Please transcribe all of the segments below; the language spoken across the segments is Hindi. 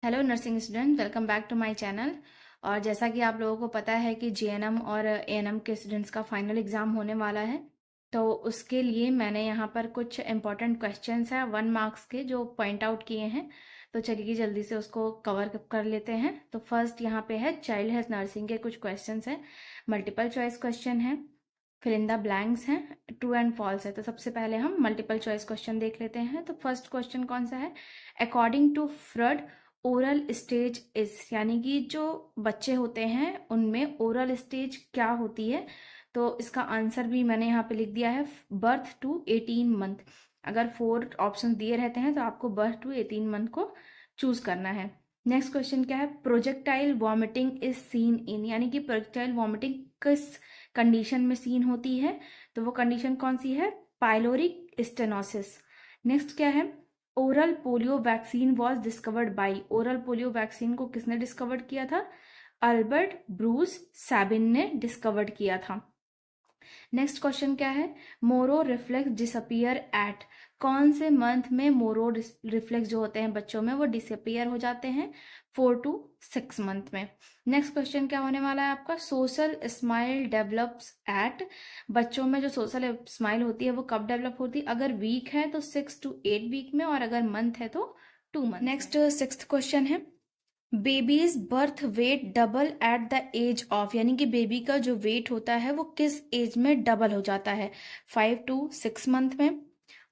Hello nursing student, welcome back to my channel. और जैसा कि आप लोगों को पता है कि जीएनएम और एएनएम के स्टूडेंट्स का फाइनल एग्ज़ाम होने वाला है, तो उसके लिए मैंने यहाँ पर कुछ इंपॉर्टेंट क्वेश्चंस हैं 1 मार्क्स के जो पॉइंट आउट किए हैं। तो चलिए जल्दी से उसको कवर कर लेते हैं। तो फर्स्ट यहाँ पे है चाइल्ड हेल्थ नर्सिंग के कुछ क्वेश्चंस हैं, मल्टीपल चॉइस क्वेश्चन है, फिल इन द ब्लैंक्स हैं, ट्रू एंड फॉल्स है। तो सबसे पहले हम मल्टीपल चॉइस क्वेश्चन देख लेते हैं। तो फर्स्ट क्वेश्चन कौन सा है? According to Freud oral stage is, यानी कि जो बच्चे होते हैं उनमें ओरल स्टेज क्या होती है? तो इसका आंसर भी मैंने यहाँ पे लिख दिया है, बर्थ टू 18 मंथ। अगर 4 ऑप्शन दिए रहते हैं तो आपको बर्थ टू 18 मंथ को चूज करना है। नेक्स्ट क्वेश्चन क्या है? Projectile vomiting is seen in, यानी कि प्रोजेक्टाइल वॉमिटिंग किस कंडीशन में सीन होती है? तो वो कंडीशन कौन सी है? Pyloric stenosis. नेक्स्ट क्या है? Oral polio vaccine was discovered by, oral polio vaccine को किसने डिस्कवर्ड किया था? अल्बर्ट ब्रूस सैबिन ने डिस्कवर्ड किया था। नेक्स्ट क्वेश्चन क्या है? मोरो रिफ्लेक्स डिसअपियर एट, कौन से मंथ में मोरो रिफ्लेक्स जो होते हैं बच्चों में वो डिसअपियर हो जाते हैं? 4 to 6 मंथ में। नेक्स्ट क्वेश्चन क्या होने वाला है आपका? सोशल स्माइल डेवलप्स एट, बच्चों में जो सोशल स्माइल होती है वो कब डेवलप होती है? अगर वीक है तो 6 to 8 वीक में, और अगर मंथ है तो 2 मंथ। नेक्स्ट सिक्स्थ क्वेश्चन है, baby's birth weight double at the age of, यानी कि बेबी का जो वेट होता है वो किस एज में डबल हो जाता है? 5 to 6 मंथ में।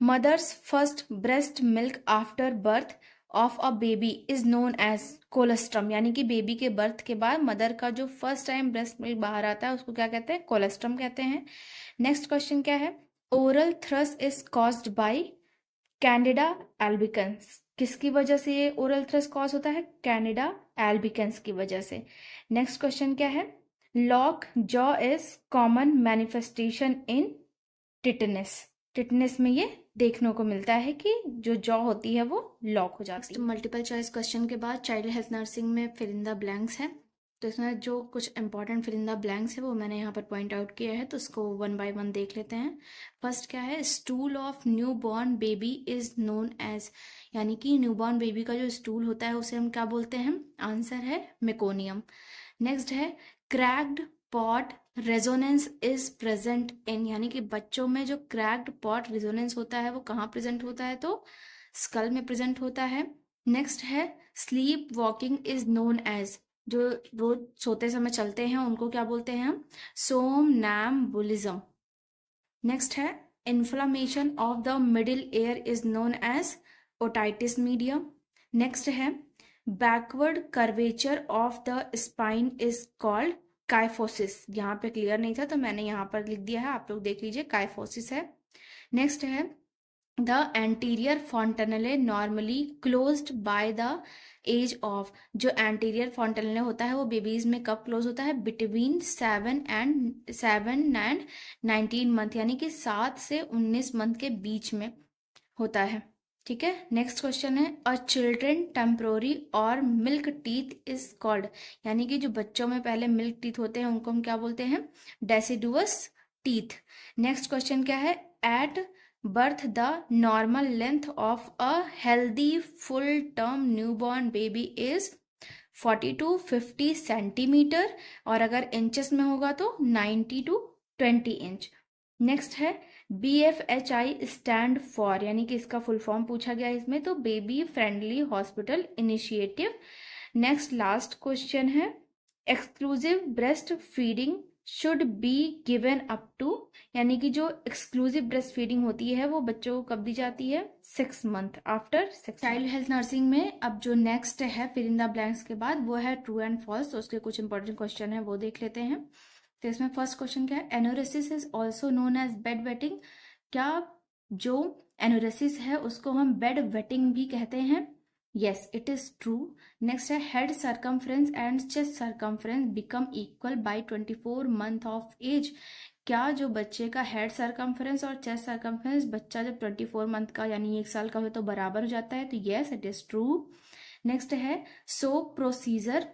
Mother's first breast milk after birth of a baby is known as colostrum, यानी कि बेबी के बर्थ के बाद मदर का जो फर्स्ट टाइम ब्रेस्ट मिल्क बाहर आता है उसको क्या कहते हैं? कोलेस्ट्रम कहते हैं। नेक्स्ट क्वेश्चन क्या है? Oral thrush is caused by candida albicans, किसकी वजह से ये ओरल थ्रस कॉज होता है? कैंडिडा एल्बिकन्स की वजह से। नेक्स्ट क्वेश्चन क्या है? Lock jaw is common manifestation in tetanus, tetanus में ये देखने को मिलता है कि जो जॉ होती है वो लॉक हो जाती है। मल्टीपल चॉइस क्वेश्चन के बाद चाइल्ड हेल्थ नर्सिंग में फिल इन द ब्लैंक्स है। तो इसमें जो कुछ important fill in the blanks है वो मैंने यहाँ पर पॉइंट आउट किया है, तो इसको 1 by 1 देख लेते हैं। फर्स्ट क्या है? Stool of new born baby is known as, यानी कि न्यू बॉर्न बेबी का जो स्टूल होता है उसे हम क्या बोलते हैं? आंसर है मेकोनियम। नेक्स्ट है cracked pot resonance is present in, यानी कि बच्चों में जो क्रैक्ड पॉट रेजोनेंस होता है वो कहाँ प्रेजेंट होता है? तो स्कल में प्रेजेंट होता है। नेक्स्ट है sleepwalking is known as, जो रोज सोते समय चलते हैं उनको क्या बोलते हैं हम? सोमनैम्बुलिज्म। नेक्स्ट है inflammation of the middle ear is known as otitis media. Next है backward curvature of the spine is called kyphosis, यहाँ पे क्लियर नहीं था तो मैंने यहाँ पर लिख दिया है, आप लोग देख लीजिए, काइफोसिस है। नेक्स्ट है the anterior fontanelle normally closed by the age of, जो एंटीरियर फॉन्टेनले होता है वो बेबीज में कब क्लोज होता है? बिटवीन 7 and 19 मंथ, यानी कि 7 से 19 मंथ के बीच में होता है। ठीक है। नेक्स्ट क्वेश्चन है अ चिल्ड्रन टेम्पोरी और मिल्क टीथ इज कॉल्ड, यानी कि जो बच्चों में पहले मिल्क टीथ होते हैं उनको हम क्या बोलते हैं? Deciduous teeth. नेक्स्ट क्वेश्चन क्या है? At birth the normal length of a healthy full term newborn baby is 40 to 50 centimetre, और अगर इंचेस में होगा तो 90 to 20 इंच। नेक्स्ट है BFHI स्टैंड फॉर, यानी कि इसका फुल फॉर्म पूछा गया इसमें, तो baby friendly hospital initiative. Next last question है exclusive breast feeding should be given up to, यानी कि जो एक्सक्लूसिव ब्रेस्ट फीडिंग होती है वो बच्चों को कब दी जाती है? 6 month, after 6। Child health nursing में अब जो नेक्स्ट है फिल इन द ब्लैंक्स के बाद वो है ट्रू एंड फॉल्स, तो उसके कुछ इंपॉर्टेंट क्वेश्चन है वो देख लेते हैं। तो इसमें फर्स्ट क्वेश्चन क्या है? Enuresis is also known as bed wetting, क्या जो एनोरेसिस है उसको हम बेड वेटिंग भी कहते हैं? Yes, it is true. Next है head circumference and chest circumference become equal by 24 month of age, क्या जो बच्चे का हेड सरकमफ्रेंस और चेस्ट सरकमफ्रेंस बच्चा जब 24 मंथ का यानी 1 साल का हो तो बराबर हो जाता है? तो yes, it is true. Next है soap procedure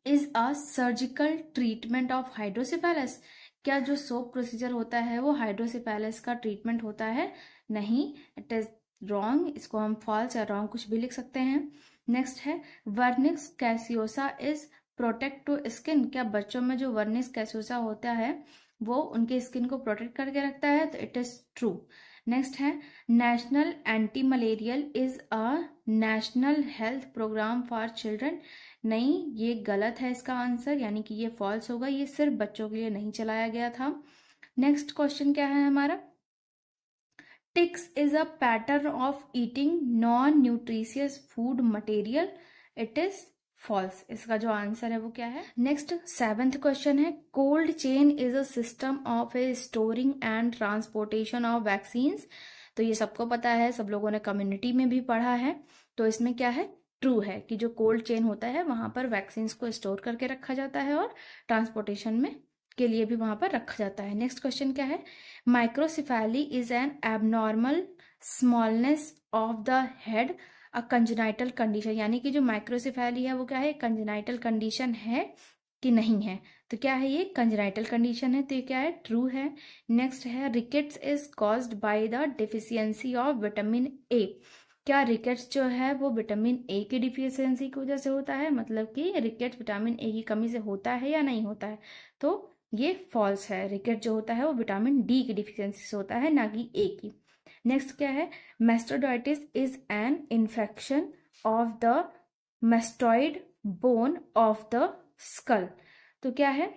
is a surgical treatment of hydrocephalus, क्या जो सोप प्रोसीजर होता है वो हाइड्रोसिफेलस का ट्रीटमेंट होता है? नहीं, इट इज रॉन्ग, इसको हम फॉल्स या रॉन्ग कुछ भी लिख सकते हैं। नेक्स्ट है vernix caseosa is protect to skin. क्या बच्चों में जो वर्निक्स कैसियोसा होता है वो उनके स्किन को प्रोटेक्ट करके रखता है? तो इट इज ट्रू। नेक्स्ट है national anti malarial is a national health programme for children. नहीं, ये गलत है इसका आंसर, यानी कि ये फॉल्स होगा, ये सिर्फ बच्चों के लिए नहीं चलाया गया था। नेक्स्ट क्वेश्चन क्या है हमारा? Tics is a pattern of eating non nutritious food material. It is false. इसका जो आंसर है वो क्या है? नेक्स्ट 7th क्वेश्चन है cold chain is a system of a storing and transportation of vaccines. तो ये सबको पता है, सब लोगों ने कम्युनिटी में भी पढ़ा है। तो इसमें क्या है? ट्रू है कि जो कोल्ड चेन होता है वहां पर वैक्सीन्स को स्टोर करके रखा जाता है और ट्रांसपोर्टेशन में के लिए भी वहां पर रखा जाता है। नेक्स्ट क्वेश्चन क्या है? Microcephaly is an abnormal smallness of the head a congenital condition. यानी कि जो माइक्रोसिफेली है वो क्या है? कंजेनाइटल कंडीशन है कि नहीं है? तो क्या है ये? कंजेनाइटल कंडीशन है, तो ये क्या है? ट्रू है। नेक्स्ट है rickets is caused by the deficiency of vitamin A. क्या रिकेट्स जो है वो विटामिन ए की डिफिशियंसी की वजह से होता है? मतलब कि रिकेट्स विटामिन ए की कमी से होता है या नहीं होता है? तो ये फॉल्स है। रिकेट जो होता है वो विटामिन डी की डिफिशियंसी से होता है, ना कि ए की। नेक्स्ट क्या है? Mastoiditis is an infection of the mastoid bone of the skull. तो क्या है?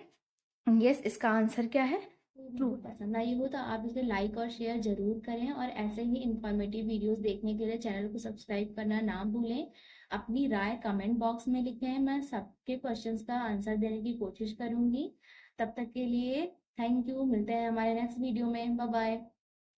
यस, इसका आंसर क्या है? वीडियो पसंद आई हो तो आप इसे लाइक और शेयर जरूर करें, और ऐसे ही इंफॉर्मेटिव वीडियोस देखने के लिए चैनल को सब्सक्राइब करना ना भूलें। अपनी राय कमेंट बॉक्स में लिखें, मैं सबके क्वेश्चंस का आंसर देने की कोशिश करूंगी। तब तक के लिए थैंक यू। मिलते हैं हमारे नेक्स्ट वीडियो में। Bye bye.